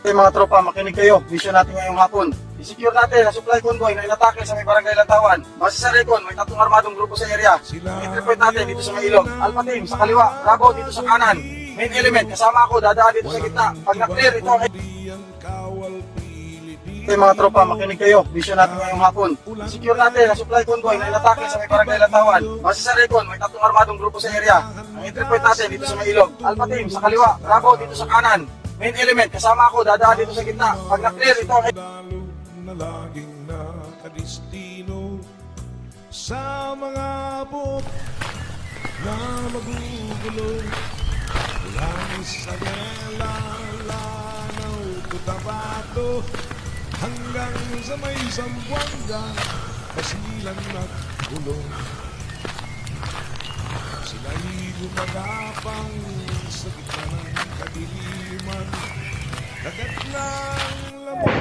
Okay mga tropa, makinig kayo. Mission natin ngayong hapon. I-secure natin ang supply convoy na inatake sa may barangay Lantawan. Base sa recon, may 3 armadong grupo sa area. I-entry point natin dito sa may ilog. Alpha team sa kaliwa, Bravo dito sa kanan. Main element, kasama ako, dadaan dito sa gitna. Pag na-clear ito ang... Okay mga tropa, makinig kayo. Mission natin ngayong hapon. I-secure natin ang supply convoy na inatake sa may barangay Lantawan. Base sa recon, may 3 armadong grupo sa area. Ang entry point natin dito sa may ilog. Alpha team sa kaliwa, Bravo dito sa kanan. Main element, kasama ako, dadaan dito sa gitna. Pag na-clear ito ang... Na laging nakadestino sa mga buhok na magugulo lang sa Bela, Lanao, Cotabato hanggang sa may Zamboanga, Basilan at Gulong. Sila'y gumagapang sa gitna ng kadiliman, kagat ng lamok